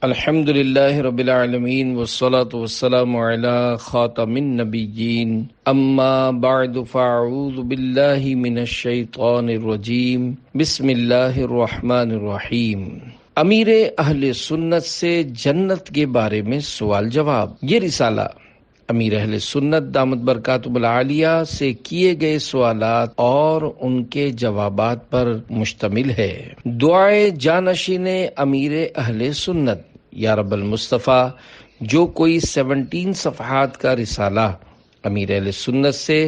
الحمد للہ رب العالمین والصلاة والسلام علی خاتم النبیین اما بعد فاعوذ باللہ من الشیطان الرجیم بسم اللہ الرحمن الرحیم۔ امیر اہل سنت سے جنت کے بارے میں سوال جواب۔ یہ رسالہ امیر اہل سنت دامت برکاتہ العالیہ سے کیے گئے سوالات اور ان کے جوابات پر مشتمل ہے۔ دعائے جانشین امیر اہل سنت، یا رب المصطفیٰ، جو کوئی 17 صفحات کا رسالہ امیر اہل سنت سے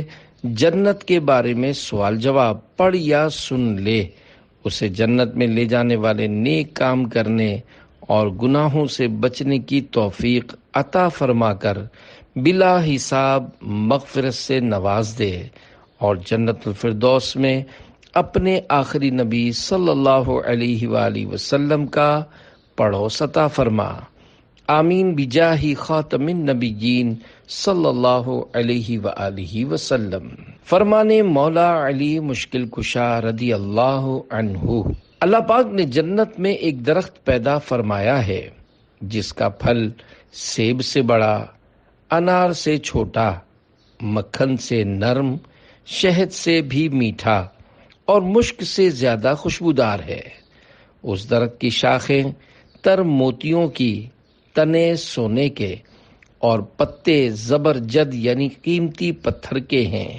جنت کے بارے میں سوال جواب پڑھ یا سن لے، اسے جنت میں لے جانے والے نیک کام کرنے اور گناہوں سے بچنے کی توفیق عطا فرما کر بلا حساب مغفرت سے نواز دے، اور جنت الفردوس میں اپنے آخری نبی صلی اللہ علیہ وآلہ وسلم کا پڑوس عطا فرما۔ آمین بجاہ خاتم النبیین صلی اللہ علیہ وآلہ وسلم۔ فرمانے مولا علی مشکل کشا رضی اللہ عنہ، اللہ پاک نے جنت میں ایک درخت پیدا فرمایا ہے جس کا پھل سیب سے بڑا، انار سے چھوٹا، مکھن سے نرم، شہد سے بھی میٹھا اور مشک سے زیادہ خوشبودار ہے۔ اس درخت کی شاخیں تر موتیوں کی، تنے سونے کے اور پتے زبرجد یعنی قیمتی پتھر کے ہیں۔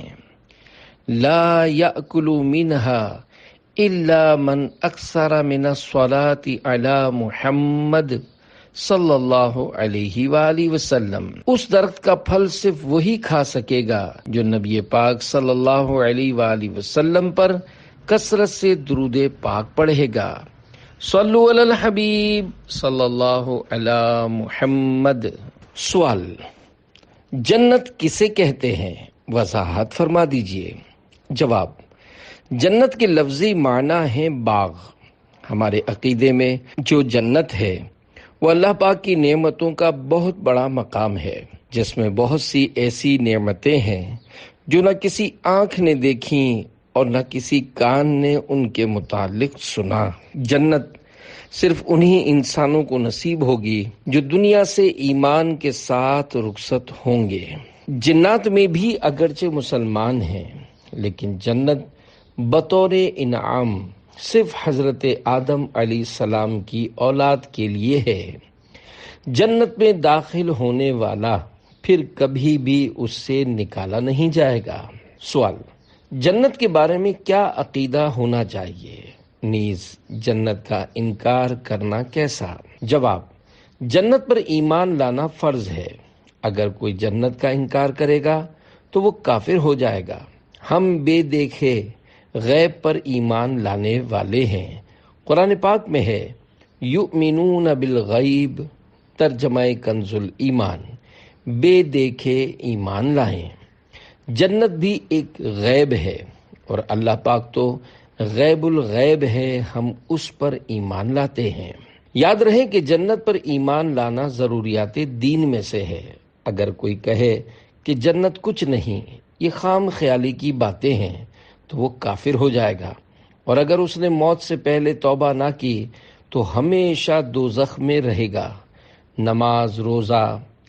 لا یأکل منہا الا من اکثر من الصلاۃ علی محمد صلی اللہ علیہ وآلہ وسلم۔ اس درخت کا پھل صرف وہی کھا سکے گا جو نبی پاک صلی اللہ علیہ وآلہ وسلم پر کثرت سے درود پاک پڑھے گا۔ صلو علی الحبیب صلی اللہ علی محمد۔ سوال: جنت کسے کہتے ہیں؟ وضاحت فرما دیجئے۔ جواب: جنت کے لفظی معنی ہیں باغ۔ ہمارے عقیدے میں جو جنت ہے وہ اللہ پاک کی نعمتوں کا بہت بڑا مقام ہے، جس میں بہت سی ایسی نعمتیں ہیں جو نہ کسی آنکھ نے دیکھیں اور نہ کسی کان نے ان کے متعلق سنا۔ جنت صرف انہی انسانوں کو نصیب ہوگی جو دنیا سے ایمان کے ساتھ رخصت ہوں گے۔ جنات میں بھی اگرچہ مسلمان ہیں، لیکن جنت بطور انعام صرف حضرت آدم علیہ السلام کی اولاد کے لیے ہے۔ جنت میں داخل ہونے والا پھر کبھی بھی اس سے نکالا نہیں جائے گا۔ سوال: جنت کے بارے میں کیا عقیدہ ہونا چاہیے؟ نیز جنت کا انکار کرنا کیسا؟ جواب: جنت پر ایمان لانا فرض ہے۔ اگر کوئی جنت کا انکار کرے گا تو وہ کافر ہو جائے گا۔ ہم بے دیکھے غیب پر ایمان لانے والے ہیں۔ قرآن پاک میں ہے یؤمنون بالغیب، ترجمہ کنز الایمان، بے دیکھے ایمان لائیں۔ جنت بھی ایک غیب ہے اور اللہ پاک تو غیب الغیب ہے، ہم اس پر ایمان لاتے ہیں۔ یاد رہے کہ جنت پر ایمان لانا ضروریات دین میں سے ہے۔ اگر کوئی کہے کہ جنت کچھ نہیں، یہ خام خیالی کی باتیں ہیں، تو وہ کافر ہو جائے گا، اور اگر اس نے موت سے پہلے توبہ نہ کی تو ہمیشہ دوزخ میں رہے گا۔ نماز، روزہ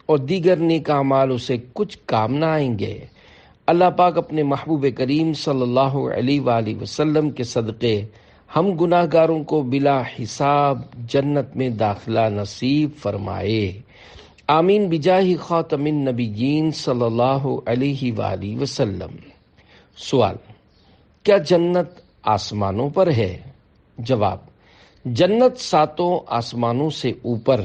اور دیگر نیک اعمال اسے کچھ کام نہ آئیں گے۔ اللہ پاک اپنے محبوب کریم صلی اللہ علیہ وآلہ وسلم کے صدقے ہم گناہ گاروں کو بلا حساب جنت میں داخلہ نصیب فرمائے۔ آمین بجاہ خاتم النبیین صلی اللہ علیہ وآلہ وسلم۔ سوال: کیا جنت آسمانوں پر ہے؟ جواب: جنت 7 آسمانوں سے اوپر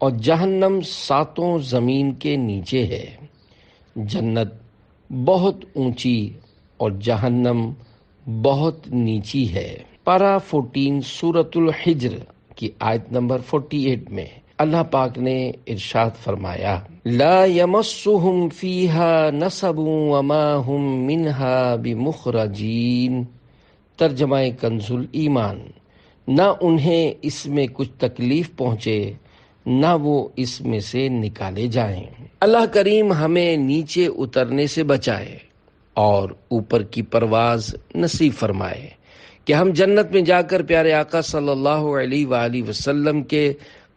اور جہنم 7 زمین کے نیچے ہے۔ جنت بہت اونچی اور جہنم بہت نیچی ہے۔ پارہ 14 سورۃ الحجر کی آیت نمبر 48 میں اللہ پاک نے ارشاد فرمایا: لا یمسہم فیہا نصب وما ہم منہا بمخرجین، ترجمہ کنز الایمان، نہ انہیں اس میں کچھ تکلیف پہنچے نہ وہ اس میں سے نکالے جائیں۔ اللہ کریم ہمیں نیچے اترنے سے بچائے اور اوپر کی پرواز نصیب فرمائے کہ ہم جنت میں جا کر پیارے آقا صلی اللہ علیہ وآلہ وسلم کے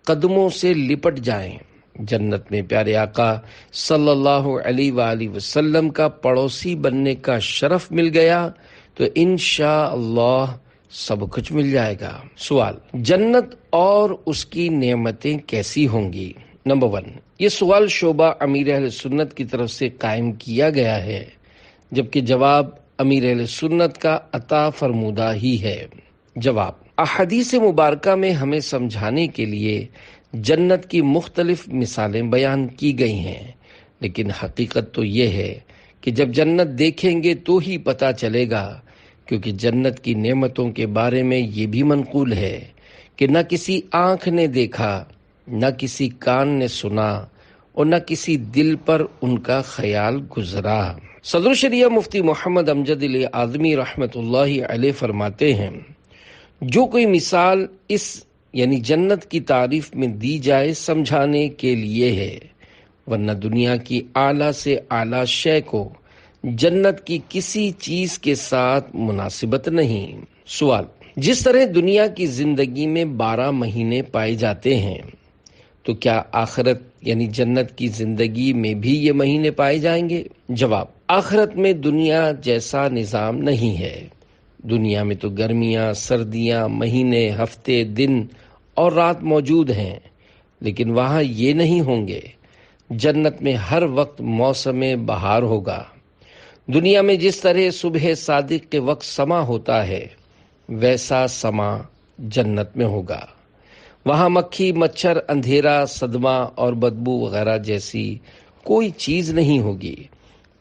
قدموں سے لپٹ جائیں۔ جنت میں پیارے آقا صلی اللہ علیہ وآلہ وسلم کا پڑوسی بننے کا شرف مل گیا تو انشاءاللہ سب کچھ مل جائے گا۔ سوال، جنت اور اس کی نعمتیں کیسی ہوں گی؟ نمبر 1، یہ سوال شعبہ امیر اہل سنت کی طرف سے قائم کیا گیا ہے، جبکہ جواب امیر اہل سنت کا عطا فرمودہ ہی ہے۔ جواب، احادیث مبارکہ میں ہمیں سمجھانے کے لیے جنت کی مختلف مثالیں بیان کی گئی ہیں، لیکن حقیقت تو یہ ہے کہ جب جنت دیکھیں گے تو ہی پتہ چلے گا، کیونکہ جنت کی نعمتوں کے بارے میں یہ بھی منقول ہے کہ نہ کسی آنکھ نے دیکھا، نہ کسی کان نے سنا، اور نہ کسی دل پر ان کا خیال گزرا۔ صدر شریعہ مفتی محمد امجد علی اعظمی رحمۃ اللہ علیہ فرماتے ہیں، جو کوئی مثال اس یعنی جنت کی تعریف میں دی جائے سمجھانے کے لیے ہے، ورنہ دنیا کی اعلیٰ سے اعلیٰ شے کو جنت کی کسی چیز کے ساتھ مناسبت نہیں۔ سوال، جس طرح دنیا کی زندگی میں 12 مہینے پائے جاتے ہیں تو کیا آخرت یعنی جنت کی زندگی میں بھی یہ مہینے پائے جائیں گے؟ جواب، آخرت میں دنیا جیسا نظام نہیں ہے۔ دنیا میں تو گرمیاں، سردیاں، مہینے، ہفتے، دن اور رات موجود ہیں، لیکن وہاں یہ نہیں ہوں گے۔ جنت میں ہر وقت موسم بہار ہوگا۔ دنیا میں جس طرح صبح صادق کے وقت سما ہوتا ہے، ویسا سما جنت میں ہوگا۔ وہاں مکھی، مچھر، اندھیرا، صدمہ اور بدبو وغیرہ جیسی کوئی چیز نہیں ہوگی۔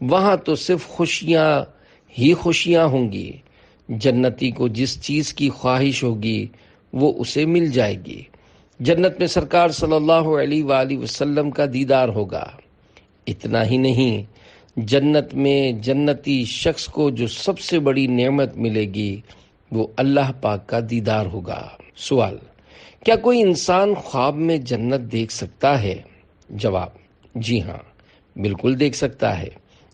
وہاں تو صرف خوشیاں ہی خوشیاں ہوں گی۔ جنتی کو جس چیز کی خواہش ہوگی وہ اسے مل جائے گی۔ جنت میں سرکار صلی اللہ علیہ وآلہ وسلم کا دیدار ہوگا۔ اتنا ہی نہیں، جنت میں جنتی شخص کو جو سب سے بڑی نعمت ملے گی وہ اللہ پاک کا دیدار ہوگا۔ سوال، کیا کوئی انسان خواب میں جنت دیکھ سکتا ہے؟ جواب، جی ہاں، بالکل دیکھ سکتا ہے۔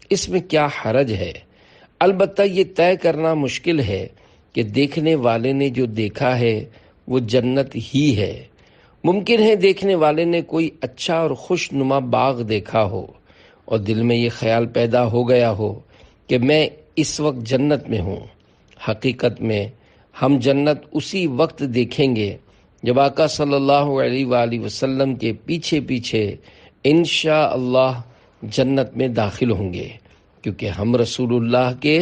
اس میں کیا حرج ہے؟ البتہ یہ طے کرنا مشکل ہے کہ دیکھنے والے نے جو دیکھا ہے وہ جنت ہی ہے۔ ممکن ہے دیکھنے والے نے کوئی اچھا اور خوش نما باغ دیکھا ہو اور دل میں یہ خیال پیدا ہو گیا ہو کہ میں اس وقت جنت میں ہوں۔ حقیقت میں ہم جنت اسی وقت دیکھیں گے جب آقا صلی اللہ علیہ وآلہ وسلم کے پیچھے پیچھے انشاءاللہ جنت میں داخل ہوں گے، کیونکہ ہم رسول اللہ کے،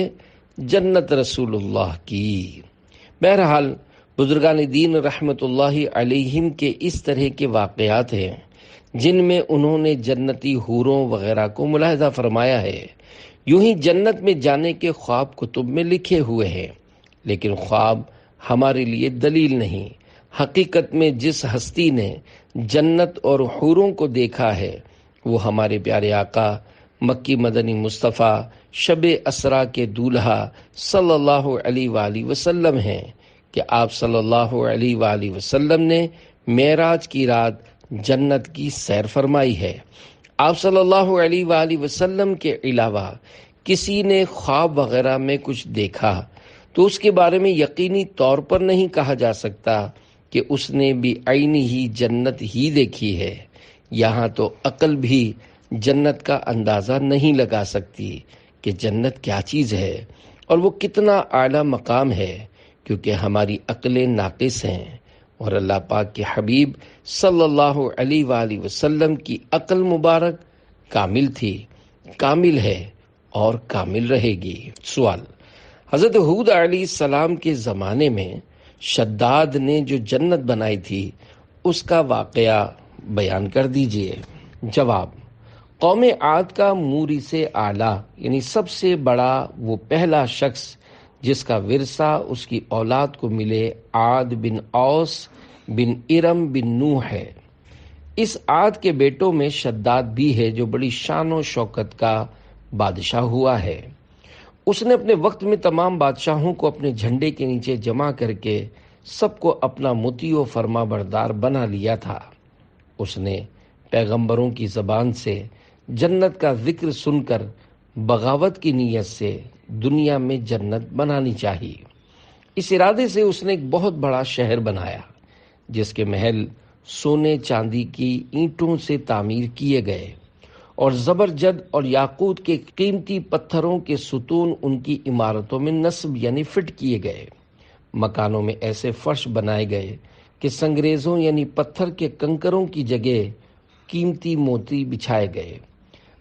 جنت رسول اللہ کی۔ بہرحال بزرگان دین رحمت اللہ علیہم کے اس طرح کے واقعات ہیں جن میں انہوں نے جنتی حوروں وغیرہ کو ملاحظہ فرمایا ہے۔ یوں ہی جنت میں جانے کے خواب کتب میں لکھے ہوئے ہیں، لیکن خواب ہمارے لیے دلیل نہیں۔ حقیقت میں جس ہستی نے جنت اور حوروں کو دیکھا ہے وہ ہمارے پیارے آقا مکی مدنی مصطفیٰ شب اسرا کے دولہا صلی اللہ علیہ وآلہ وسلم ہیں کہ آپ صلی اللہ علیہ وآلہ وسلم نے معراج کی رات جنت کی سیر فرمائی ہے۔ آپ صلی اللہ علیہ وآلہ وسلم کے علاوہ کسی نے خواب وغیرہ میں کچھ دیکھا تو اس کے بارے میں یقینی طور پر نہیں کہا جا سکتا کہ اس نے بھی عینی ہی جنت ہی دیکھی ہے۔ یہاں تو عقل بھی جنت کا اندازہ نہیں لگا سکتی کہ جنت کیا چیز ہے اور وہ کتنا اعلیٰ مقام ہے، کیونکہ ہماری عقلیں ناقص ہیں، اور اللہ پاک کے حبیب صلی اللہ علیہ وآلہ وسلم کی عقل مبارک کامل تھی، کامل ہے اور کامل رہے گی۔ سوال، حضرت ہود علیہ السلام کے زمانے میں شداد نے جو جنت بنائی تھی اس کا واقعہ بیان کر دیجئے۔ جواب، قوم عاد کا موری سے اعلیٰ یعنی سب سے بڑا وہ پہلا شخص جس کا ورثہ اس کی اولاد کو ملے عاد بن اوس بن ارم بن نوح ہے۔ اس عاد کے بیٹوں میں شداد بھی ہے جو بڑی شان و شوکت کا بادشاہ ہوا ہے۔ اس نے اپنے وقت میں تمام بادشاہوں کو اپنے جھنڈے کے نیچے جمع کر کے سب کو اپنا مطیع و فرما بردار بنا لیا تھا۔ اس نے پیغمبروں کی زبان سے جنت کا ذکر سن کر بغاوت کی نیت سے دنیا میں جنت بنانی چاہیے۔ اس ارادے سے اس نے ایک بہت بڑا شہر بنایا جس کے محل سونے چاندی کی اینٹوں سے تعمیر کیے گئے اور زبرجد اور یاقوت کے قیمتی پتھروں کے ستون ان کی عمارتوں میں نصب یعنی فٹ کیے گئے۔ مکانوں میں ایسے فرش بنائے گئے کہ سنگریزوں یعنی پتھر کے کنکروں کی جگہ قیمتی موتی بچھائے گئے۔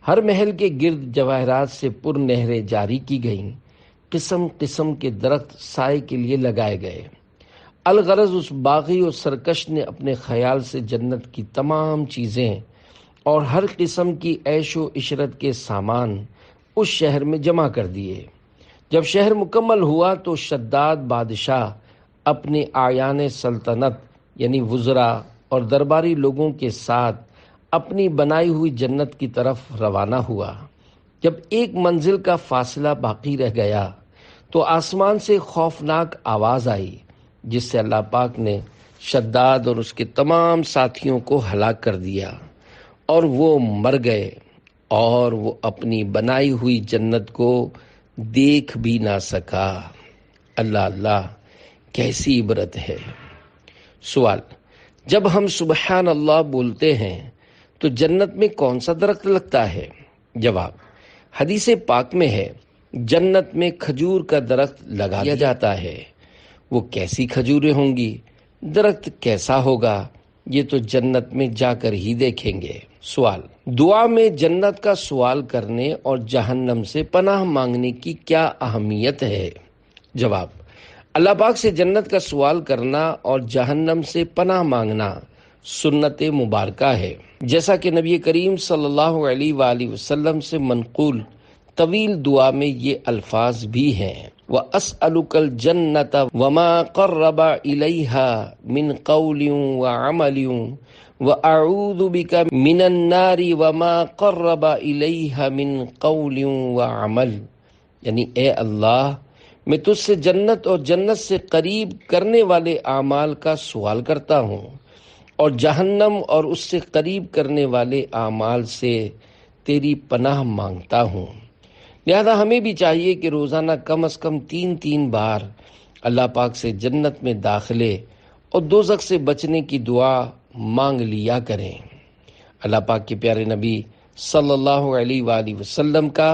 ہر محل کے گرد جواہرات سے پر نہریں جاری کی گئیں۔ قسم قسم کے درخت سائے کے لیے لگائے گئے۔ الغرض اس باغی اور سرکش نے اپنے خیال سے جنت کی تمام چیزیں اور ہر قسم کی عیش و عشرت کے سامان اس شہر میں جمع کر دیے۔ جب شہر مکمل ہوا تو شداد بادشاہ اپنے اعیان سلطنت یعنی وزراء اور درباری لوگوں کے ساتھ اپنی بنائی ہوئی جنت کی طرف روانہ ہوا۔ جب ایک منزل کا فاصلہ باقی رہ گیا تو آسمان سے خوفناک آواز آئی جس سے اللہ پاک نے شداد اور اس کے تمام ساتھیوں کو ہلاک کر دیا اور وہ مر گئے اور وہ اپنی بنائی ہوئی جنت کو دیکھ بھی نہ سکا۔ اللہ اللہ، کیسی عبرت ہے۔ سوال: جب ہم سبحان اللہ بولتے ہیں تو جنت میں کون سا درخت لگتا ہے؟ جواب: حدیث پاک میں ہے جنت میں کھجور کا درخت لگا دیا جاتا ہے۔ وہ کیسی کھجوریں ہوں گی، درخت کیسا ہوگا، یہ تو جنت میں جا کر ہی دیکھیں گے۔ سوال: دعا میں جنت کا سوال کرنے اور جہنم سے پناہ مانگنے کی کیا اہمیت ہے؟ جواب: اللہ پاک سے جنت کا سوال کرنا اور جہنم سے پناہ مانگنا سنت مبارکہ ہے، جیسا کہ نبی کریم صلی اللہ علیہ وآلہ وسلم سے منقول طویل دعا میں یہ الفاظ بھی ہیں: وَأَسْأَلُكَ الْجَنَّةَ وَمَا قَرَّبَ إِلَيْهَا مِنْ قَوْلٍ وَعَمَلٍ وَأَعُوذُ بِكَ مِنَ النَّارِ وَمَا قَرَّبَ إِلَيْهَا مِنْ قَوْلٍ وَعَمَلٍ، یعنی اے اللہ، میں تجھ سے جنت اور جنت سے قریب کرنے والے اعمال کا سوال کرتا ہوں اور جہنم اور اس سے قریب کرنے والے اعمال سے تیری پناہ مانگتا ہوں۔ لہذا ہمیں بھی چاہیے کہ روزانہ کم از کم 3 بار اللہ پاک سے جنت میں داخلے اور دوزخ سے بچنے کی دعا مانگ لیا کریں۔ اللہ پاک کے پیارے نبی صلی اللہ علیہ وآلہ وسلم کا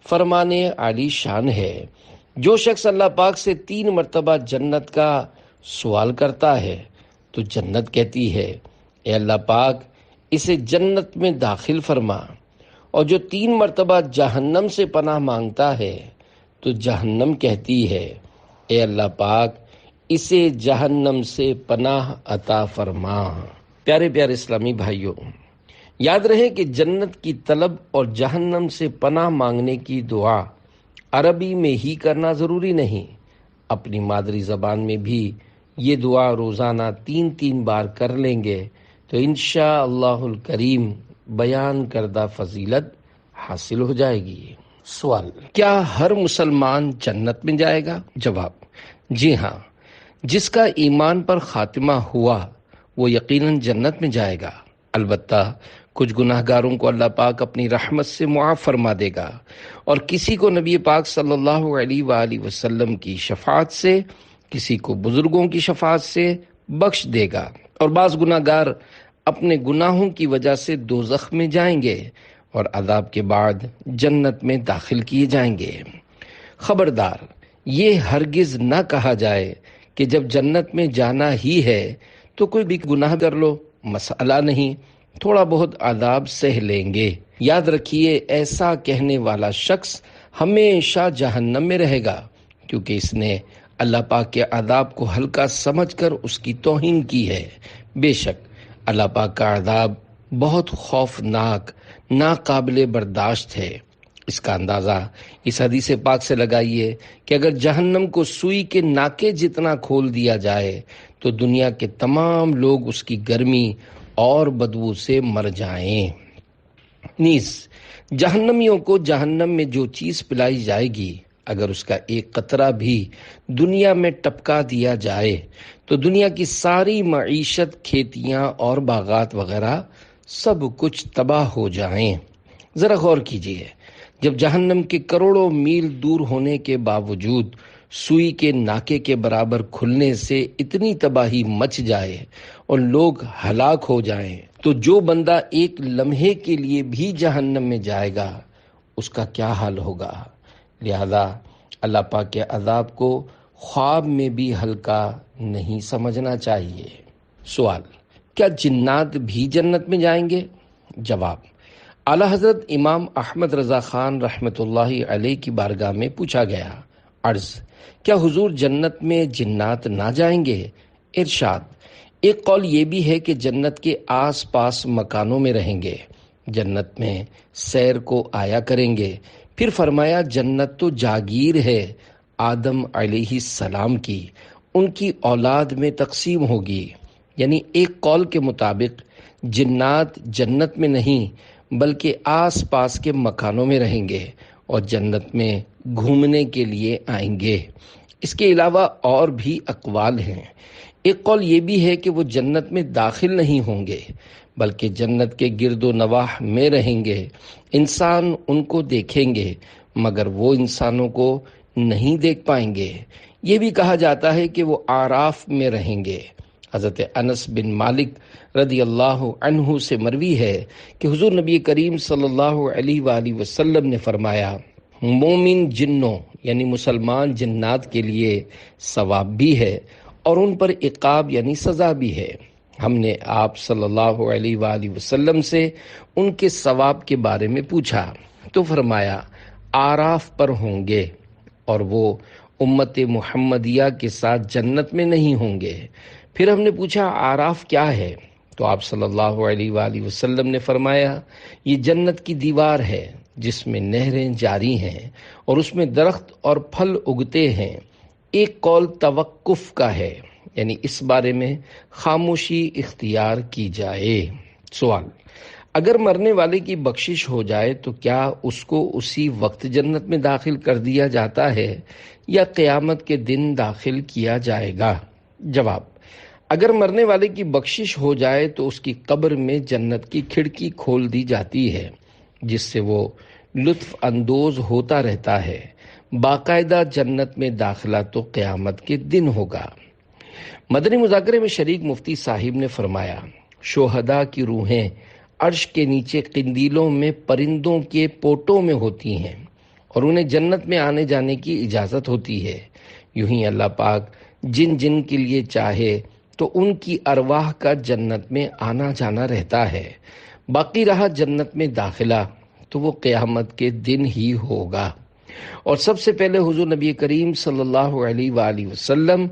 فرمان عالی شان ہے: جو شخص اللہ پاک سے 3 مرتبہ جنت کا سوال کرتا ہے تو جنت کہتی ہے اے اللہ پاک اسے جنت میں داخل فرما، اور جو 3 مرتبہ جہنم سے پناہ مانگتا ہے تو جہنم کہتی ہے اے اللہ پاک اسے جہنم سے پناہ عطا فرما۔ پیارے پیارے اسلامی بھائیوں، یاد رہے کہ جنت کی طلب اور جہنم سے پناہ مانگنے کی دعا عربی میں ہی کرنا ضروری نہیں، اپنی مادری زبان میں بھی یہ دعا روزانہ 3 بار کر لیں گے تو انشاءاللہ الکریم بیان کردہ فضیلت حاصل ہو جائے گی۔ سوال: کیا ہر مسلمان جنت میں جائے گا؟ جواب: جی ہاں، جس کا ایمان پر خاتمہ ہوا وہ یقیناً جنت میں جائے گا، البتہ کچھ گناہ گاروں کو اللہ پاک اپنی رحمت سے معاف فرما دے گا اور کسی کو نبی پاک صلی اللہ علیہ وآلہ وسلم کی شفاعت سے، کسی کو بزرگوں کی شفاعت سے بخش دے گا، اور بعض گناہ گار اپنے گناہوں کی وجہ سے دوزخ میں جائیں گے اور عذاب کے بعد جنت میں داخل کیے جائیں گے۔ خبردار، یہ ہرگز نہ کہا جائے کہ جب جنت میں جانا ہی ہے تو کوئی بھی گناہ کر لو، مسئلہ نہیں، تھوڑا بہت عذاب سہ لیں گے۔ یاد رکھیے، ایسا کہنے والا شخص ہمیشہ جہنم میں رہے گا، کیونکہ اس نے اللہ پاک کے عذاب کو ہلکا سمجھ کر اس کی توہین کی ہے۔ بے شک اللہ پاک کا عذاب بہت خوفناک، ناقابل برداشت ہے۔ اس کا اندازہ اس حدیث پاک سے لگائیے کہ اگر جہنم کو سوئی کے ناکے جتنا کھول دیا جائے تو دنیا کے تمام لوگ اس کی گرمی اور بدبو سے مر جائیں۔ نیز جہنمیوں کو جہنم میں جو چیز پلائی جائے گی، اگر اس کا ایک قطرہ بھی دنیا میں ٹپکا دیا جائے تو دنیا کی ساری معیشت، کھیتیاں اور باغات وغیرہ سب کچھ تباہ ہو جائیں۔ ذرا غور کیجیے، جب جہنم کے کروڑوں میل دور ہونے کے باوجود سوئی کے ناکے کے برابر کھلنے سے اتنی تباہی مچ جائے اور لوگ ہلاک ہو جائیں تو جو بندہ ایک لمحے کے لیے بھی جہنم میں جائے گا اس کا کیا حال ہوگا۔ لہذا اللہ پاک کے عذاب کو خواب میں بھی ہلکا نہیں سمجھنا چاہیے۔ سوال: کیا جنات بھی جنت میں جائیں گے؟ جواب: اعلیٰ حضرت امام احمد رضا خان رحمۃ اللہ علیہ کی بارگاہ میں پوچھا گیا۔ عرض: کیا حضور جنت میں جنات نہ جائیں گے؟ ارشاد: ایک قول یہ بھی ہے کہ جنت کے آس پاس مکانوں میں رہیں گے، جنت میں سیر کو آیا کریں گے۔ پھر فرمایا جنت تو جاگیر ہے آدم علیہ السلام کی، ان کی اولاد میں تقسیم ہوگی۔ یعنی ایک قول کے مطابق جنات جنت میں نہیں بلکہ آس پاس کے مکانوں میں رہیں گے اور جنت میں گھومنے کے لیے آئیں گے۔ اس کے علاوہ اور بھی اقوال ہیں۔ ایک قول یہ بھی ہے کہ وہ جنت میں داخل نہیں ہوں گے بلکہ جنت کے گرد و نواح میں رہیں گے۔ انسان ان کو دیکھیں گے مگر وہ انسانوں کو نہیں دیکھ پائیں گے۔ یہ بھی کہا جاتا ہے کہ وہ اعراف میں رہیں گے۔ حضرت انس بن مالک رضی اللہ عنہ سے مروی ہے کہ حضور نبی کریم صلی اللہ علیہ وآلہ وسلم نے فرمایا، مومن جنوں یعنی مسلمان جنات کے لیے ثواب بھی ہے اور ان پر عقاب یعنی سزا بھی ہے۔ ہم نے آپ صلی اللہ علیہ وآلہ وسلم سے ان کے ثواب کے بارے میں پوچھا تو فرمایا اعراف پر ہوں گے اور وہ امت محمدیہ کے ساتھ جنت میں نہیں ہوں گے۔ پھر ہم نے پوچھا اعراف کیا ہے تو آپ صلی اللہ علیہ وآلہ وسلم نے فرمایا یہ جنت کی دیوار ہے جس میں نہریں جاری ہیں اور اس میں درخت اور پھل اگتے ہیں۔ ایک قول توقف کا ہے یعنی اس بارے میں خاموشی اختیار کی جائے۔ سوال: اگر مرنے والے کی بخشش ہو جائے تو کیا اس کو اسی وقت جنت میں داخل کر دیا جاتا ہے یا قیامت کے دن داخل کیا جائے گا؟ جواب: اگر مرنے والے کی بخشش ہو جائے تو اس کی قبر میں جنت کی کھڑکی کھول دی جاتی ہے جس سے وہ لطف اندوز ہوتا رہتا ہے۔ باقاعدہ جنت میں داخلہ تو قیامت کے دن ہوگا۔ مدنی مذاکرے میں شریک مفتی صاحب نے فرمایا، شہداء کی روحیں عرش کے نیچے قندیلوں میں پرندوں کے پوٹوں میں ہوتی ہیں اور انہیں جنت میں آنے جانے کی اجازت ہوتی ہے۔ یوں ہی اللہ پاک جن جن کے لیے چاہے تو ان کی ارواح کا جنت میں آنا جانا رہتا ہے۔ باقی رہا جنت میں داخلہ تو وہ قیامت کے دن ہی ہوگا اور سب سے پہلے حضور نبی کریم صلی اللہ علیہ وآلہ وسلم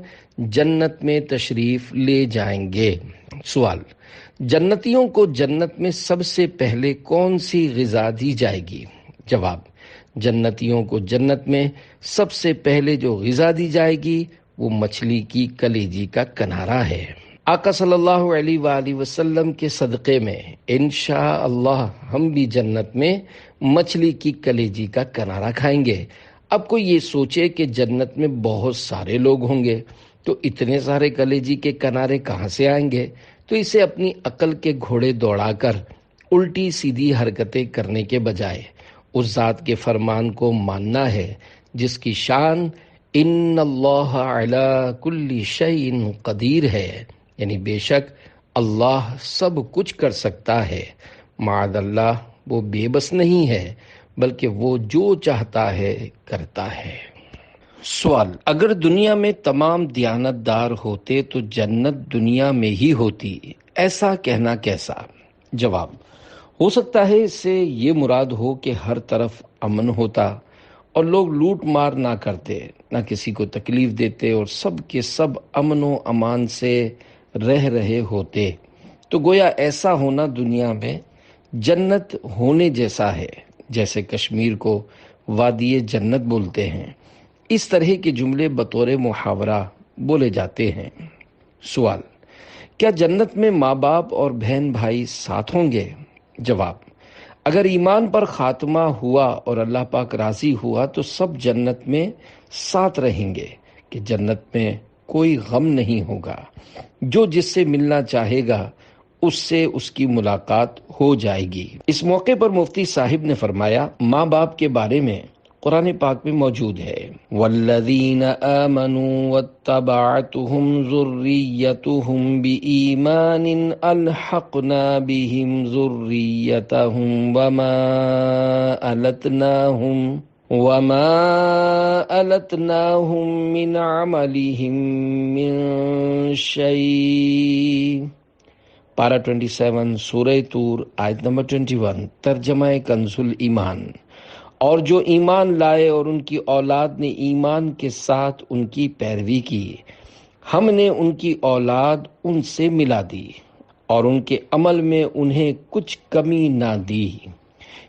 جنت میں تشریف لے جائیں گے۔ سوال: جنتیوں کو جنت میں سب سے پہلے کون سی غذا دی جائے گی؟ جواب: جنتیوں کو جنت میں سب سے پہلے جو غذا دی جائے گی وہ مچھلی کی کلیجی کا کنارہ ہے۔ آقا صلی اللہ علیہ وآلہ وسلم کے صدقے میں انشاءاللہ ہم بھی جنت میں مچھلی کی کلیجی کا کنارہ کھائیں گے۔ اب کوئی یہ سوچے کہ جنت میں بہت سارے لوگ ہوں گے تو اتنے سارے کلیجی کے کنارے کہاں سے آئیں گے، تو اسے اپنی عقل کے گھوڑے دوڑا کر الٹی سیدھی حرکتیں کرنے کے بجائے اس ذات کے فرمان کو ماننا ہے جس کی شان ان اللہ علی کل شیء قدیر ہے، یعنی بے شک اللہ سب کچھ کر سکتا ہے۔ معاذ اللہ وہ بے بس نہیں ہے بلکہ وہ جو چاہتا ہے کرتا ہے۔ سوال: اگر دنیا میں تمام دیانت دار ہوتے تو جنت دنیا میں ہی ہوتی، ایسا کہنا کیسا؟ جواب: ہو سکتا ہے اس سے یہ مراد ہو کہ ہر طرف امن ہوتا اور لوگ لوٹ مار نہ کرتے، نہ کسی کو تکلیف دیتے اور سب کے سب امن و امان سے رہ رہے ہوتے، تو گویا ایسا ہونا دنیا میں جنت ہونے جیسا ہے، جیسے کشمیر کو وادی جنت بولتے ہیں۔ اس طرح کے جملے بطور محاورہ بولے جاتے ہیں۔ سوال: کیا جنت میں ماں باپ اور بہن بھائی ساتھ ہوں گے؟ جواب: اگر ایمان پر خاتمہ ہوا اور اللہ پاک راضی ہوا تو سب جنت میں ساتھ رہیں گے کہ جنت میں کوئی غم نہیں ہوگا۔ جو جس سے ملنا چاہے گا اس سے اس کی ملاقات ہو جائے گی۔ اس موقع پر مفتی صاحب نے فرمایا، ماں باپ کے بارے میں قرآن پاک میں موجود ہے۔ والذین آمنوا واتبعتهم ذریتهم بإیمان الحقنا بهم ذریتهم وما ألتناهم من عملهم من شيء۔ پارہ 27 سورہ طور آیت نمبر 21، ترجمہ کنز الایمان۔ اور جو ایمان لائے اور ان کی اولاد نے ایمان کے ساتھ ان کی پیروی کی، ہم نے ان کی اولاد ان سے ملا دی اور ان کے عمل میں انہیں کچھ کمی نہ دی۔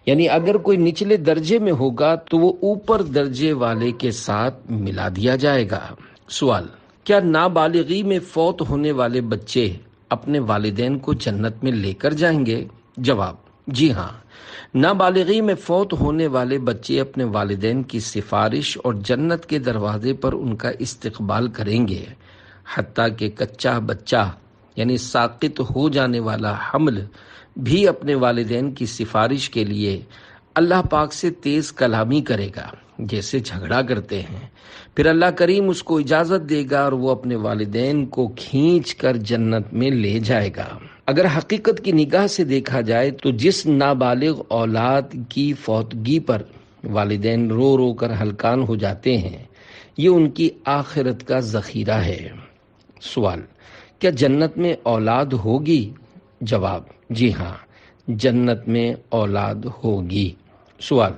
یعنی اگر کوئی نچلے درجے میں ہوگا تو وہ اوپر درجے والے کے ساتھ ملا دیا جائے گا۔ سوال: کیا نابالغی میں فوت ہونے والے بچے اپنے والدین کو جنت میں لے کر جائیں گے؟ جواب: جی ہاں، نابالغی میں فوت ہونے والے بچے اپنے والدین کی سفارش اور جنت کے دروازے پر ان کا استقبال کریں گے، حتیٰ کہ کچا بچہ یعنی ساقط ہو جانے والا حمل بھی اپنے والدین کی سفارش کے لیے اللہ پاک سے تیز کلامی کرے گا جیسے جھگڑا کرتے ہیں، پھر اللہ کریم اس کو اجازت دے گا اور وہ اپنے والدین کو کھینچ کر جنت میں لے جائے گا۔ اگر حقیقت کی نگاہ سے دیکھا جائے تو جس نابالغ اولاد کی فوتگی پر والدین رو رو کر ہلکان ہو جاتے ہیں، یہ ان کی آخرت کا ذخیرہ ہے۔ سوال: کیا جنت میں اولاد ہوگی؟ جواب: جی ہاں، جنت میں اولاد ہوگی۔ سوال: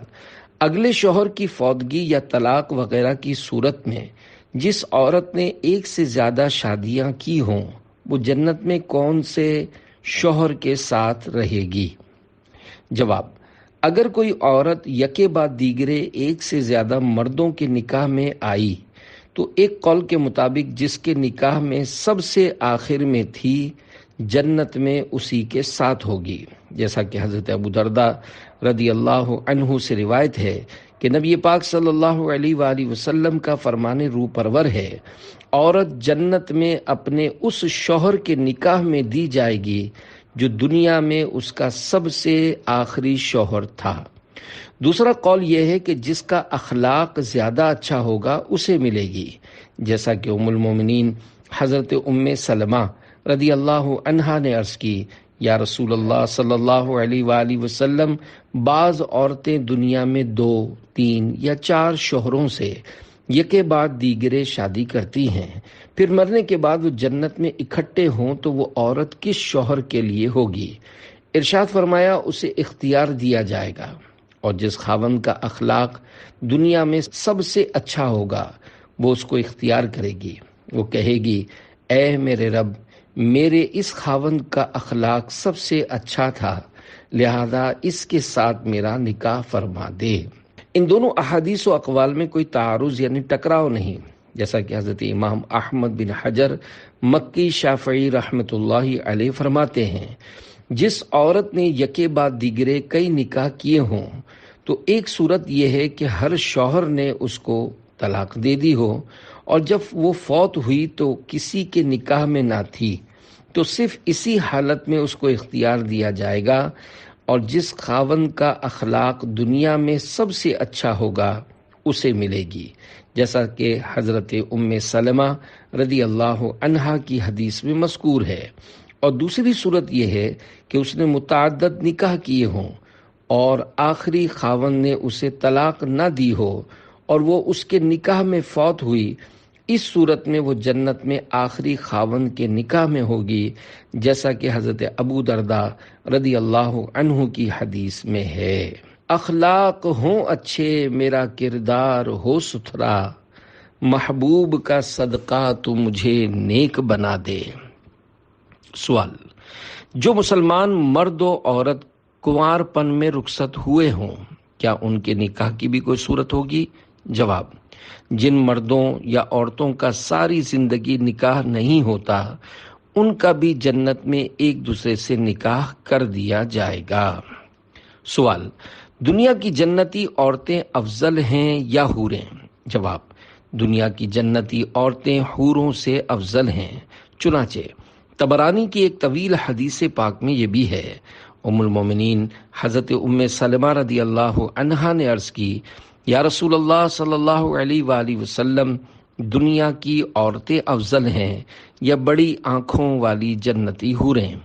اگلے شوہر کی فوتگی یا طلاق وغیرہ کی صورت میں جس عورت نے ایک سے زیادہ شادیاں کی ہوں، وہ جنت میں کون سے شوہر کے ساتھ رہے گی؟ جواب: اگر کوئی عورت یکے بعد دیگرے ایک سے زیادہ مردوں کے نکاح میں آئی تو ایک قول کے مطابق جس کے نکاح میں سب سے آخر میں تھی جنت میں اسی کے ساتھ ہوگی، جیسا کہ حضرت ابو درداء رضی اللہ عنہ سے روایت ہے کہ نبی پاک صلی اللہ علیہ وآلہ وسلم کا فرمان روح پرور ہے، عورت جنت میں اپنے اس شوہر کے نکاح میں دی جائے گی جو دنیا میں اس کا سب سے آخری شوہر تھا۔ دوسرا قول یہ ہے کہ جس کا اخلاق زیادہ اچھا ہوگا اسے ملے گی، جیسا کہ ام المومنین حضرت ام سلمہ رضی اللہ عنہا نے عرض کی، یا رسول اللہ صلی اللہ علیہ وآلہ وسلم، بعض عورتیں دنیا میں 2، 3 یا 4 شوہروں سے یکے بعد دیگرے شادی کرتی ہیں، پھر مرنے کے بعد وہ جنت میں اکٹھے ہوں تو وہ عورت کس شوہر کے لیے ہوگی؟ ارشاد فرمایا اسے اختیار دیا جائے گا، اور جس خاوند کا اخلاق دنیا میں سب سے اچھا ہوگا وہ اس کو اختیار کرے گی۔ وہ کہے گی، اے میرے رب، میرے اس خاوند کا اخلاق سب سے اچھا تھا، لہذا اس کے ساتھ میرا نکاح فرما دے۔ ان دونوں احادیث و اقوال میں کوئی تعارض یعنی ٹکراؤ نہیں، جیسا کہ حضرت امام احمد بن حجر مکی شافعی رحمۃ اللہ علیہ فرماتے ہیں، جس عورت نے یکے بعد دیگرے کئی نکاح کیے ہوں تو ایک صورت یہ ہے کہ ہر شوہر نے اس کو طلاق دے دی ہو، اور جب وہ فوت ہوئی تو کسی کے نکاح میں نہ تھی، تو صرف اسی حالت میں اس کو اختیار دیا جائے گا، اور جس خاوند کا اخلاق دنیا میں سب سے اچھا ہوگا اسے ملے گی، جیسا کہ حضرت ام سلمہ رضی اللہ عنہا کی حدیث میں مذکور ہے۔ اور دوسری صورت یہ ہے کہ اس نے متعدد نکاح کیے ہوں اور آخری خاوند نے اسے طلاق نہ دی ہو اور وہ اس کے نکاح میں فوت ہوئی، اس صورت میں وہ جنت میں آخری خاوند کے نکاح میں ہوگی، جیسا کہ حضرت ابو درداء رضی اللہ عنہ کی حدیث میں ہے۔ اخلاق ہوں اچھے میرا کردار ہو ستھرا، محبوب کا صدقہ تو مجھے نیک بنا دے۔ سوال: جو مسلمان مرد و عورت کنوار پن میں رخصت ہوئے ہوں، کیا ان کے نکاح کی بھی کوئی صورت ہوگی؟ جواب: جن مردوں یا عورتوں کا ساری زندگی نکاح نہیں ہوتا، ان کا بھی جنت میں ایک دوسرے سے نکاح کر دیا جائے گا۔ سوال: دنیا کی جنتی عورتیں افضل ہیں یا حوریں؟ جواب: دنیا کی جنتی عورتیں حوروں سے افضل ہیں، چنانچہ طبرانی کی ایک طویل حدیث پاک میں یہ بھی ہے۔ ام المومنین حضرت ام سلمہ رضی اللہ عنہا نے عرض کی، یا رسول اللہ صلی اللہ علیہ وآلہ وسلم، دنیا کی عورتیں افضل ہیں یا بڑی آنکھوں والی جنتی حوریں؟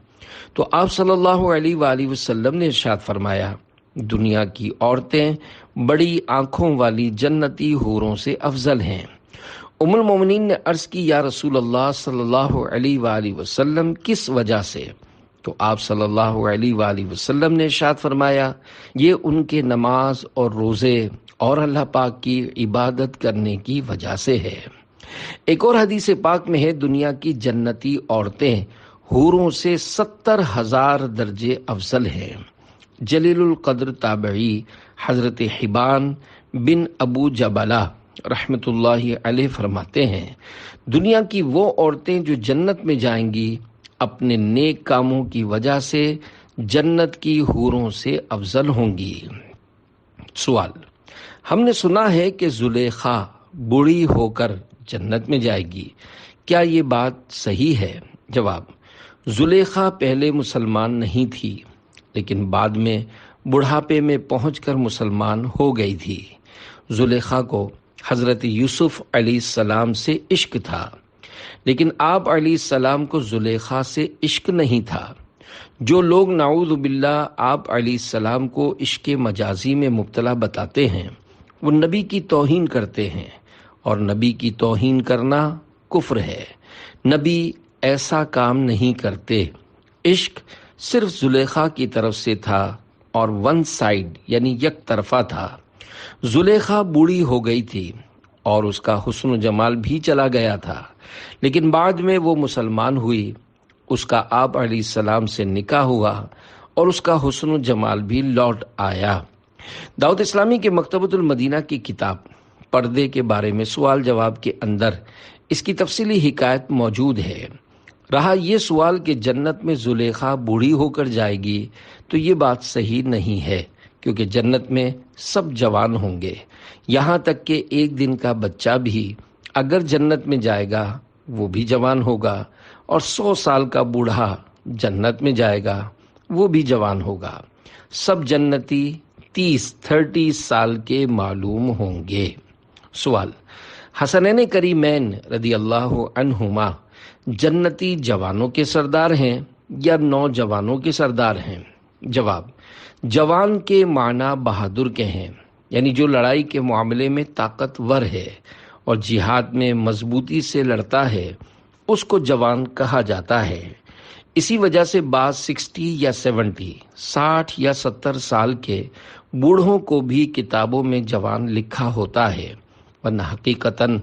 تو آپ صلی اللہ علیہ وآلہ وسلم نے ارشاد فرمایا، دنیا کی عورتیں بڑی آنکھوں والی جنتی حوروں سے افضل ہیں۔ ام المومنین نے عرض کی، یا رسول اللہ صلی اللہ علیہ وآلہ وسلم، کس وجہ سے؟ تو آپ صلی اللہ علیہ وآلہ وسلم نے ارشاد فرمایا، یہ ان کے نماز اور روزے اور اللہ پاک کی عبادت کرنے کی وجہ سے ہے۔ ایک اور حدیث پاک میں ہے، دنیا کی جنتی عورتیں حوروں سے 70,000 درجے افضل ہیں۔ جلیل القدر تابعی حضرت حبان بن ابو جبلہ رحمت اللہ علیہ فرماتے ہیں، دنیا کی وہ عورتیں جو جنت میں جائیں گی اپنے نیک کاموں کی وجہ سے جنت کی حوروں سے افضل ہوں گی۔ سوال: ہم نے سنا ہے کہ زلیخا بوڑھی ہو کر جنت میں جائے گی، کیا یہ بات صحیح ہے؟ جواب: زلیخا پہلے مسلمان نہیں تھی، لیکن بعد میں بڑھاپے میں پہنچ کر مسلمان ہو گئی تھی۔ زلیخا کو حضرت یوسف علیہ السلام سے عشق تھا، لیکن آپ علیہ السلام کو زلیخا سے عشق نہیں تھا۔ جو لوگ نعوذ باللہ آپ علیہ السلام کو عشق مجازی میں مبتلا بتاتے ہیں، وہ نبی کی توہین کرتے ہیں، اور نبی کی توہین کرنا کفر ہے۔ نبی ایسا کام نہیں کرتے۔ عشق صرف زلیخا کی طرف سے تھا اور ون سائڈ یعنی یک طرفہ تھا۔ زلیخا بوڑھی ہو گئی تھی اور اس کا حسن و جمال بھی چلا گیا تھا، لیکن بعد میں وہ مسلمان ہوئی، اس کا آپ علیہ السلام سے نکاح ہوا اور اس کا حسن و جمال بھی لوٹ آیا۔ دعوت اسلامی کے مکتبۃ المدینہ کی کتاب پردے کے بارے میں سوال جواب کے اندر اس کی تفصیلی حکایت موجود ہے۔ رہا یہ سوال کہ جنت میں زلیخا بوڑھی ہو کر جائے گی، تو یہ بات صحیح نہیں ہے، کیونکہ جنت میں سب جوان ہوں گے، یہاں تک کہ ایک دن کا بچہ بھی اگر جنت میں جائے گا وہ بھی جوان ہوگا، اور 100 سال کا بوڑھا جنت میں جائے گا وہ بھی جوان ہوگا۔ سب جنتی 30 سال کے معلوم ہوں گے۔ سوال: حسنین کریمین رضی اللہ عنہما جنتی جوانوں کے سردار ہیں یا نوجوانوں کے سردار ہیں؟ جواب: جوان کے معنی بہادر کے ہیں، یعنی جو لڑائی کے معاملے میں طاقتور ہے اور جہاد میں مضبوطی سے لڑتا ہے، اس کو جوان کہا جاتا ہے۔ اسی وجہ سے بعض 60 یا 70 سال کے بوڑھوں کو بھی کتابوں میں جوان لکھا ہوتا ہے، ورنہ حقیقتاً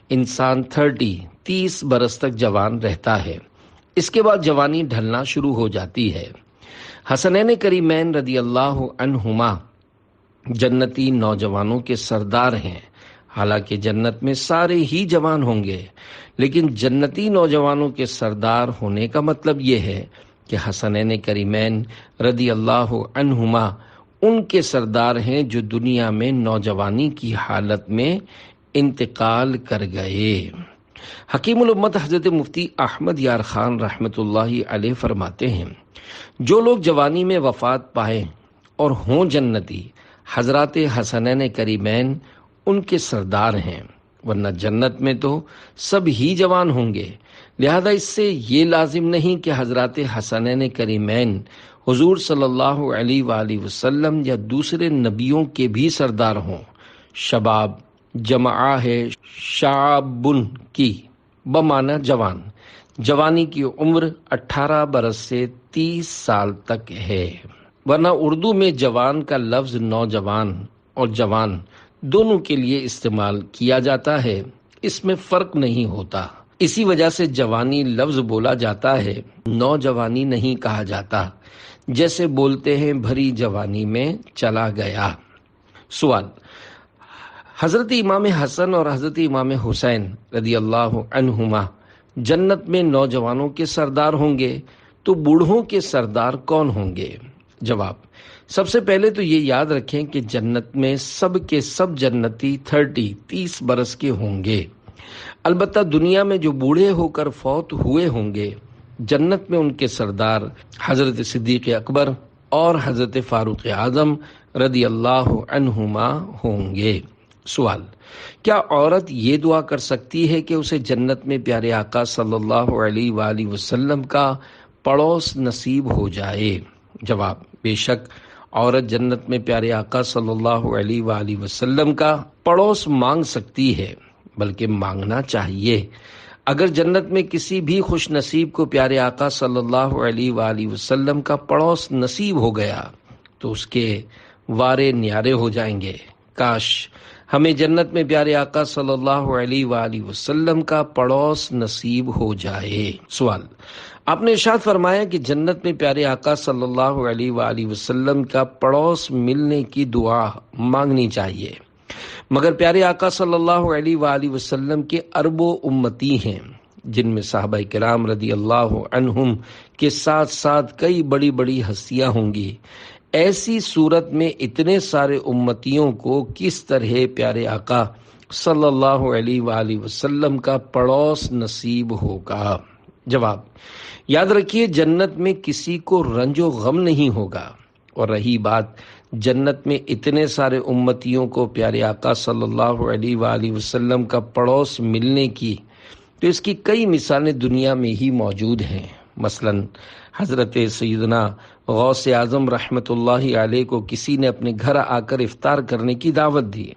انسان 30 برس تک جوان رہتا ہے، اس کے بعد جوانی ڈھلنا شروع ہو جاتی ہے۔ حسنین کریمین رضی اللہ عنہما جنتی نوجوانوں کے سردار ہیں۔ حالانکہ جنت میں سارے ہی جوان ہوں گے، لیکن جنتی نوجوانوں کے سردار ہونے کا مطلب یہ ہے کہ حسنین کریمین رضی اللہ عنہما ان کے سردار ہیں جو دنیا میں نوجوانی کی حالت میں انتقال کر گئے۔ حکیم الامت حضرت مفتی احمد یار خان رحمت اللہ علیہ فرماتے ہیں، جو لوگ جوانی میں وفات پائیں اور ہوں جنتی، حضرات حسنین کریمین ان کے سردار ہیں، ورنہ جنت میں تو سب ہی جوان ہوں گے۔ لہذا اس سے یہ لازم نہیں کہ حضرات حسنین کریمین حضور صلی اللہ علیہ وآلہ وسلم یا دوسرے نبیوں کے بھی سردار ہوں۔ شباب جمع ہے شعبن کی بمعنی جوان، جوانی کی عمر 18 برس سے 30 سال تک ہے، ورنہ اردو میں جوان کا لفظ نوجوان اور جوان دونوں کے لیے استعمال کیا جاتا ہے، اس میں فرق نہیں ہوتا۔ اسی وجہ سے جوانی لفظ بولا جاتا ہے، نوجوانی نہیں کہا جاتا، جیسے بولتے ہیں بھری جوانی میں چلا گیا۔ سوال: حضرت امام حسن اور حضرت امام حسین رضی اللہ عنہما جنت میں نوجوانوں کے سردار ہوں گے، تو بوڑھوں کے سردار کون ہوں گے؟ جواب: سب سے پہلے تو یہ یاد رکھیں کہ جنت میں سب کے سب جنتی 30 برس کے ہوں گے۔ البتہ دنیا میں جو بوڑھے ہو کر فوت ہوئے ہوں گے، جنت میں ان کے سردار حضرت صدیق اکبر اور حضرت فاروق اعظم رضی اللہ عنہما ہوں گے۔ سوال: کیا عورت یہ دعا کر سکتی ہے کہ اسے جنت میں پیارے آقا صلی اللہ علیہ وآلہ وسلم کا پڑوس نصیب ہو جائے؟ جواب: بے شک عورت جنت میں پیارے آقا صلی اللہ علیہ وآلہ وسلم کا پڑوس مانگ سکتی ہے، بلکہ مانگنا چاہیے۔ اگر جنت میں کسی بھی خوش نصیب کو پیارے آقا صلی اللہ علیہ وآلہ وسلم کا پڑوس نصیب ہو گیا تو اس کے وارے نیارے ہو جائیں گے۔ کاش ہمیں جنت میں پیارے آقا صلی اللہ علیہ وآلہ وسلم کا پڑوس نصیب ہو جائے۔ سوال: آپ نے ارشاد فرمایا کہ جنت میں پیارے آقا صلی اللہ علیہ وآلہ وسلم کا پڑوس ملنے کی دعا مانگنی چاہیے، مگر پیارے آقا صلی اللہ علیہ وآلہ وسلم کے اربوں امتی ہیں، جن میں صحابہ کرام رضی اللہ عنہم کے ساتھ ساتھ کئی بڑی بڑی ہستیاں ہوں گی۔ ایسی صورت میں اتنے سارے امتیوں کو کس طرح پیارے آقا صلی اللہ علیہ وآلہ وسلم کا پڑوس نصیب ہوگا؟ جواب: یاد رکھیے، جنت میں کسی کو رنج و غم نہیں ہوگا، اور رہی بات جنت میں اتنے سارے امتیوں کو پیارے آقا صلی اللہ علیہ وآلہ وسلم کا پڑوس ملنے کی، تو اس کی کئی مثالیں دنیا میں ہی موجود ہیں۔ مثلا حضرت سیدنا غوث اعظم رحمۃ اللہ علیہ کو کسی نے اپنے گھر آ کر افطار کرنے کی دعوت دی،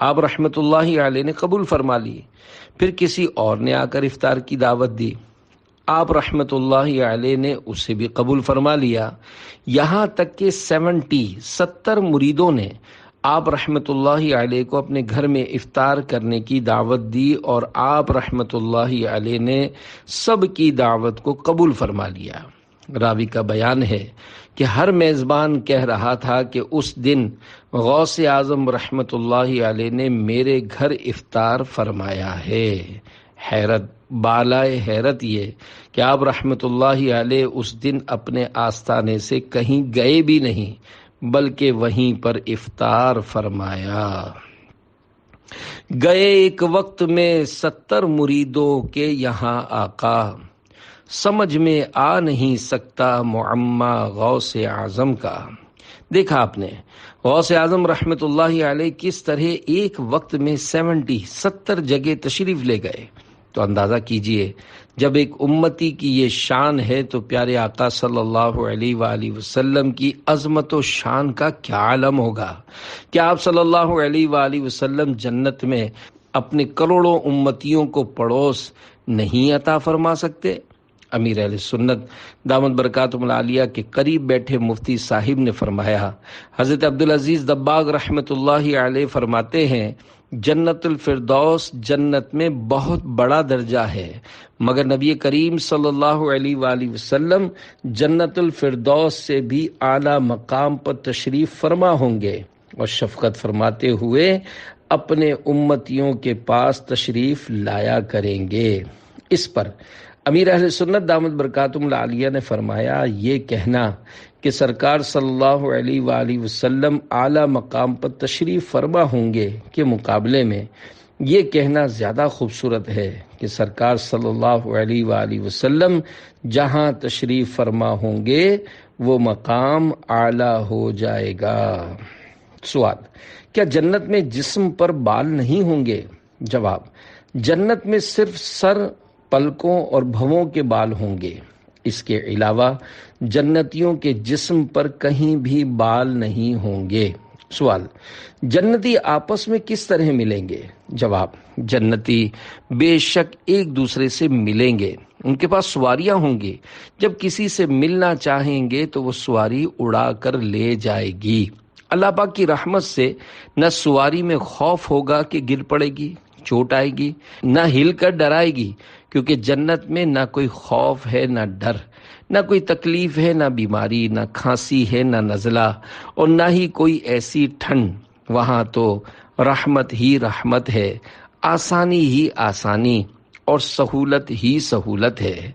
آپ رحمۃ اللہ علیہ نے قبول فرما لی۔ پھر کسی اور نے آ کر افطار کی دعوت دی، آپ رحمۃ اللہ علیہ نے اسے بھی قبول فرما لیا۔ یہاں تک کہ 70 مریدوں نے آپ رحمۃ اللہ علیہ کو اپنے گھر میں افطار کرنے کی دعوت دی، اور آپ رحمۃ اللہ علیہ نے سب کی دعوت کو قبول فرما لیا۔ راوی کا بیان ہے کہ ہر میزبان کہہ رہا تھا کہ اس دن غوث اعظم رحمۃ اللہ علیہ نے میرے گھر افطار فرمایا ہے۔ حیرت بالائے حیرت یہ کہ آپ رحمۃ اللہ علیہ اس دن اپنے آستانے سے کہیں گئے بھی نہیں، بلکہ وہیں پر افطار فرمایا۔ گئے ایک وقت میں 70 مریدوں کے یہاں آقا، سمجھ میں آ نہیں سکتا معمہ غوث اعظم کا۔ دیکھا آپ نے غوث اعظم رحمۃ اللہ علیہ کس طرح ایک وقت میں 70 جگہ تشریف لے گئے، تو اندازہ کیجئے جب ایک امتی کی یہ شان ہے تو پیارے آقا صلی اللہ علیہ وآلہ وسلم کی عظمت و شان کا کیا عالم ہوگا۔ کیا آپ صلی اللہ علیہ وآلہ وسلم جنت میں اپنے کروڑوں امتیوں کو پڑوس نہیں عطا فرما سکتے؟ امیر اہل سنت دامت برکاتہم العالیہ کے قریب بیٹھے مفتی صاحب نے فرمایا، حضرت عبدالعزیز دباغ رحمۃ اللہ علیہ فرماتے ہیں، جنت الفردوس جنت میں بہت بڑا درجہ ہے، مگر نبی کریم صلی اللہ علیہ وآلہ وسلم جنت الفردوس سے بھی اعلیٰ مقام پر تشریف فرما ہوں گے، اور شفقت فرماتے ہوئے اپنے امتیوں کے پاس تشریف لایا کریں گے۔ اس پر امیر اہل سنت دامت برکاتہم العالیہ نے فرمایا، یہ کہنا کہ سرکار صلی اللہ علیہ وآلہ وسلم اعلیٰ مقام پر تشریف فرما ہوں گے کے مقابلے میں یہ کہنا زیادہ خوبصورت ہے کہ سرکار صلی اللہ علیہ وآلہ وسلم جہاں تشریف فرما ہوں گے وہ مقام اعلیٰ ہو جائے گا۔ سوال: کیا جنت میں جسم پر بال نہیں ہوں گے؟ جواب: جنت میں صرف سر، پلکوں اور بھووں کے بال ہوں گے، اس کے علاوہ جنتیوں کے جسم پر کہیں بھی بال نہیں ہوں گے۔ سوال: جنتی آپس میں کس طرح ملیں گے؟ جواب: جنتی بے شک ایک دوسرے سے ملیں گے، ان کے پاس سواریاں ہوں گی، جب کسی سے ملنا چاہیں گے تو وہ سواری اڑا کر لے جائے گی۔ اللہ پاک کی رحمت سے نہ سواری میں خوف ہوگا کہ گر پڑے گی، چوٹ آئے گی، نہ ہل کر ڈرائے گی، کیونکہ جنت میں نہ کوئی خوف ہے، نہ ڈر، نہ کوئی تکلیف ہے، نہ بیماری، نہ کھانسی ہے، نہ نزلہ، اور نہ ہی کوئی ایسی ٹھنڈ۔ وہاں تو رحمت ہی رحمت ہے، آسانی ہی آسانی، اور سہولت ہی سہولت ہے۔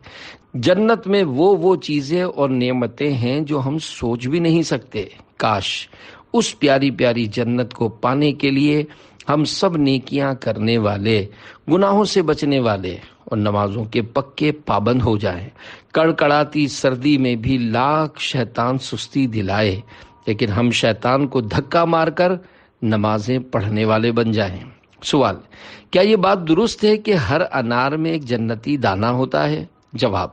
جنت میں وہ چیزیں اور نعمتیں ہیں جو ہم سوچ بھی نہیں سکتے۔ کاش اس پیاری پیاری جنت کو پانے کے لیے ہم سب نیکیاں کرنے والے، گناہوں سے بچنے والے اور نمازوں کے پکے پابند ہو جائیں۔ کڑکڑاتی سردی میں بھی لاکھ شیطان سستی دلائے، لیکن ہم شیطان کو دھکا مار کر نمازیں پڑھنے والے بن جائیں۔ سوال: کیا یہ بات درست ہے کہ ہر انار میں ایک جنتی دانہ ہوتا ہے؟ جواب: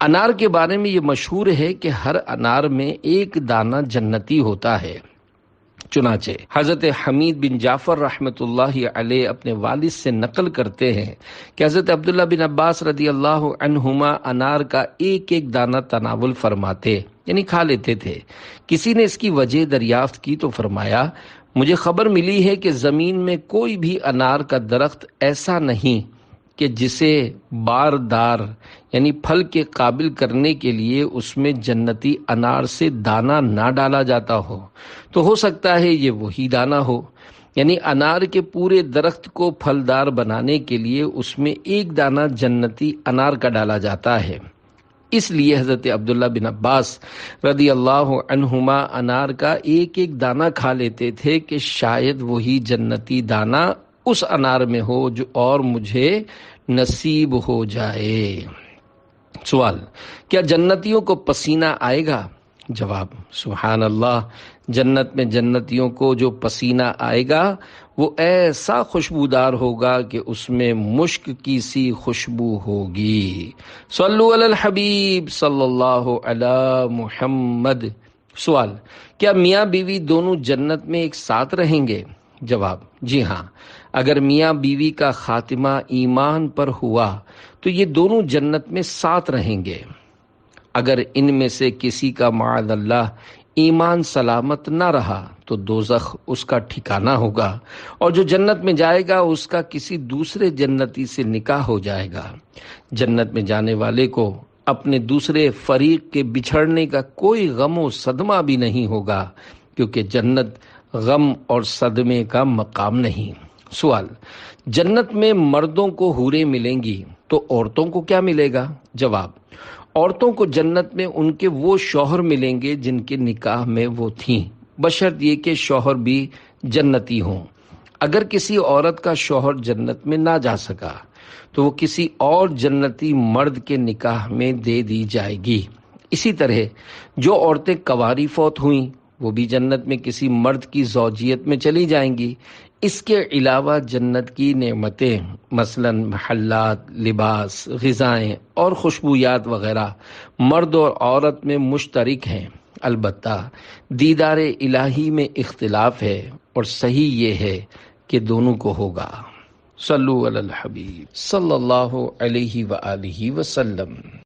انار کے بارے میں یہ مشہور ہے کہ ہر انار میں ایک دانہ جنتی ہوتا ہے۔ چنانچہ حضرت حمید بن جعفر رحمۃ اللہ علیہ اپنے والد سے نقل کرتے ہیں کہ حضرت عبداللہ بن عباس رضی اللہ عنہما انار کا ایک ایک دانہ تناول فرماتے، یعنی کھا لیتے تھے۔ کسی نے اس کی وجہ دریافت کی تو فرمایا، مجھے خبر ملی ہے کہ زمین میں کوئی بھی انار کا درخت ایسا نہیں کہ جسے باردار یعنی پھل کے قابل کرنے کے لیے اس میں جنتی انار سے دانہ نہ ڈالا جاتا ہو۔ تو ہو سکتا ہے یہ وہی دانہ ہو، یعنی انار کے پورے درخت کو پھلدار بنانے کے لیے اس میں ایک دانہ جنتی انار کا ڈالا جاتا ہے۔ اس لیے حضرت عبداللہ بن عباس رضی اللہ عنہما انار کا ایک ایک دانہ کھا لیتے تھے کہ شاید وہی جنتی دانہ اس انار میں ہو جو اور مجھے نصیب ہو جائے۔ سوال: کیا جنتیوں کو پسینہ آئے گا؟ جواب: سبحان اللہ، جنت میں جنتیوں کو جو پسینہ آئے گا وہ ایسا خوشبودار ہوگا کہ اس میں مشک کی سی خوشبو ہوگی۔ صلو علی الحبیب صلی اللہ علی محمد۔ سوال: کیا میاں بیوی دونوں جنت میں ایک ساتھ رہیں گے؟ جواب: جی ہاں، اگر میاں بیوی کا خاتمہ ایمان پر ہوا تو یہ دونوں جنت میں ساتھ رہیں گے۔ اگر ان میں سے کسی کا معاذ اللہ ایمان سلامت نہ رہا تو دوزخ اس کا ٹھکانہ ہوگا، اور جو جنت میں جائے گا اس کا کسی دوسرے جنتی سے نکاح ہو جائے گا۔ جنت میں جانے والے کو اپنے دوسرے فریق کے بچھڑنے کا کوئی غم و صدمہ بھی نہیں ہوگا، کیونکہ جنت غم اور صدمے کا مقام نہیں۔ سوال: جنت میں مردوں کو حوریں ملیں گی تو عورتوں کو کیا ملے گا؟ جواب: عورتوں کو جنت میں ان کے وہ شوہر ملیں گے جن کے نکاح میں وہ تھیں، بشرط یہ کہ شوہر بھی جنتی ہوں۔ اگر کسی عورت کا شوہر جنت میں نہ جا سکا تو وہ کسی اور جنتی مرد کے نکاح میں دے دی جائے گی۔ اسی طرح جو عورتیں کنواری فوت ہوئیں وہ بھی جنت میں کسی مرد کی زوجیت میں چلی جائیں گی۔ اس کے علاوہ جنت کی نعمتیں مثلا محلات، لباس، غذائیں اور خوشبویات وغیرہ مرد اور عورت میں مشترک ہیں۔ البتہ دیدار الہی میں اختلاف ہے، اور صحیح یہ ہے کہ دونوں کو ہوگا۔ صلو علی الحبیب صلی اللہ علیہ وآلہ وسلم۔